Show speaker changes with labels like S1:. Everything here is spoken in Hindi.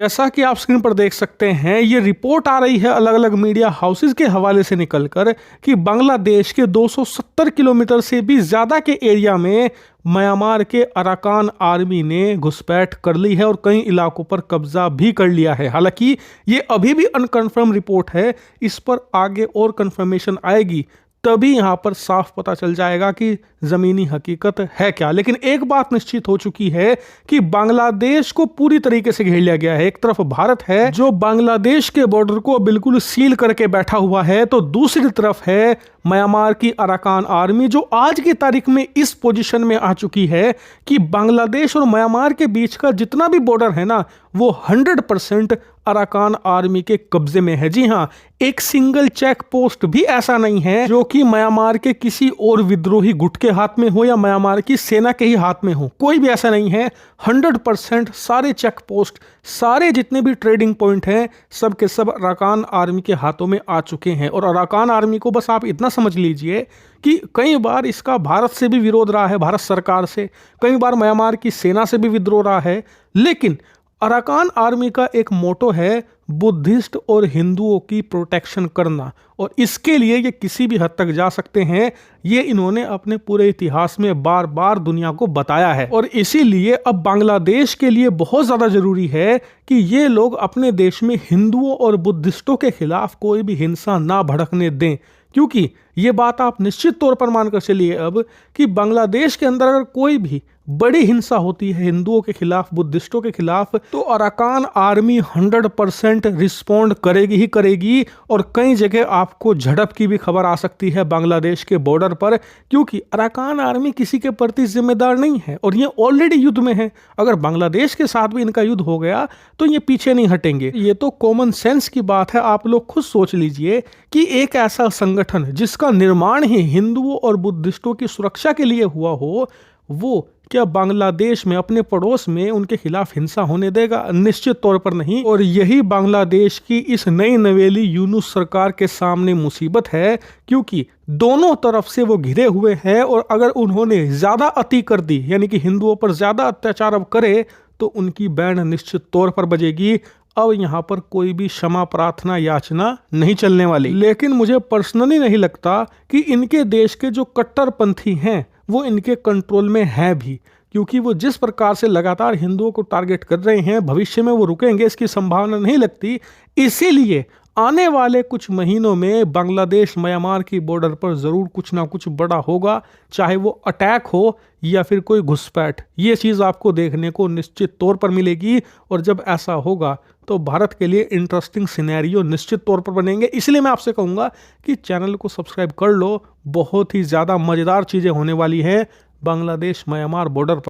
S1: जैसा कि आप स्क्रीन पर देख सकते हैं, ये रिपोर्ट आ रही है अलग अलग मीडिया हाउसेस के हवाले से निकलकर कि बांग्लादेश के 270 किलोमीटर से भी ज़्यादा के एरिया में म्यांमार के अराकान आर्मी ने घुसपैठ कर ली है और कई इलाकों पर कब्जा भी कर लिया है। हालांकि ये अभी भी अनकन्फर्म रिपोर्ट है, इस पर आगे और कंफर्मेशन आएगी तभी यहां पर साफ पता चल जाएगा कि जमीनी हकीकत है क्या। लेकिन एक बात निश्चित हो चुकी है कि बांग्लादेश को पूरी तरीके से घेर लिया गया है। एक तरफ भारत है जो बांग्लादेश के बॉर्डर को बिल्कुल सील करके बैठा हुआ है, तो दूसरी तरफ है म्यांमार की अराकान आर्मी जो आज की तारीख में इस पोजीशन में आ चुकी है कि बांग्लादेश और म्यांमार के बीच का जितना भी बॉर्डर है ना, वो 100% अराकान आर्मी के कब्जे में है। जी हां, एक सिंगल चेक पोस्ट भी ऐसा नहीं है जो कि म्यांमार के किसी और विद्रोही गुट के हाथ में हो या म्यांमार की सेना के ही हाथ में हो। कोई भी ऐसा नहीं है। 100% सारे चेक पोस्ट, सारे जितने भी ट्रेडिंग पॉइंट हैं, सब के सब अराकान आर्मी के हाथों में आ चुके हैं। और अराकान आर्मी को बस आप इतना समझ लीजिए कि कई बार इसका भारत से भी विरोध रहा है, भारत सरकार से, कई बार म्यांमार की सेना से भी विद्रोह रहा है। लेकिन अराकान आर्मी का एक मोटो है बुद्धिस्ट और हिंदुओं की प्रोटेक्शन करना, और इसके लिए ये किसी भी हद तक जा सकते हैं। ये इन्होंने अपने पूरे इतिहास में बार बार दुनिया को बताया है। और इसीलिए अब बांग्लादेश के लिए बहुत ज़्यादा ज़रूरी है कि ये लोग अपने देश में हिंदुओं और बुद्धिस्टों के खिलाफ कोई भी हिंसा ना भड़कने दें, क्योंकि ये बात आप निश्चित तौर पर मानकर चलिए अब कि बांग्लादेश के अंदर अगर कोई भी बड़ी हिंसा होती है हिंदुओं के खिलाफ, बुद्धिस्टों के खिलाफ, तो अराकान आर्मी 100% रिस्पॉन्ड करेगी ही करेगी। और कई जगह आपको झड़प की भी खबर आ सकती है बांग्लादेश के बॉर्डर पर, क्योंकि अराकान आर्मी किसी के प्रति जिम्मेदार नहीं है और ये ऑलरेडी युद्ध में है। अगर बांग्लादेश के साथ भी इनका युद्ध हो गया तो ये पीछे नहीं हटेंगे। ये तो कॉमन सेंस की बात है। आप लोग खुद सोच लीजिए कि एक ऐसा संगठन जिसका निर्माण ही हिंदुओं और बुद्धिस्टों की सुरक्षा के लिए हुआ हो, वो क्या बांग्लादेश में अपने पड़ोस में उनके खिलाफ हिंसा होने देगा? निश्चित तौर पर नहीं। और यही बांग्लादेश की इस नई नवेली यूनुस सरकार के सामने मुसीबत है, क्योंकि दोनों तरफ से वो घिरे हुए हैं। और अगर उन्होंने ज्यादा अति कर दी, यानी कि हिंदुओं पर ज्यादा अत्याचार अब करे, तो उनकी बैंड निश्चित तौर पर बजेगी। अब यहाँ पर कोई भी क्षमा प्रार्थना याचना नहीं चलने वाली। लेकिन मुझे पर्सनली नहीं लगता कि इनके देश के जो कट्टरपंथी हैं वो इनके कंट्रोल में है भी, क्योंकि वो जिस प्रकार से लगातार हिंदुओं को टारगेट कर रहे हैं, भविष्य में वो रुकेंगे इसकी संभावना नहीं लगती। इसीलिए आने वाले कुछ महीनों में बांग्लादेश म्यांमार की बॉर्डर पर जरूर कुछ ना कुछ बड़ा होगा, चाहे वो अटैक हो या फिर कोई घुसपैठ। ये चीज़ आपको देखने को निश्चित तौर पर मिलेगी। और जब ऐसा होगा तो भारत के लिए इंटरेस्टिंग सिनेरियो निश्चित तौर पर बनेंगे। इसलिए मैं आपसे कहूँगा कि चैनल को सब्सक्राइब कर लो। बहुत ही ज़्यादा मज़ेदार चीज़ें होने वाली हैं बांग्लादेश म्यांमार बॉर्डर पर।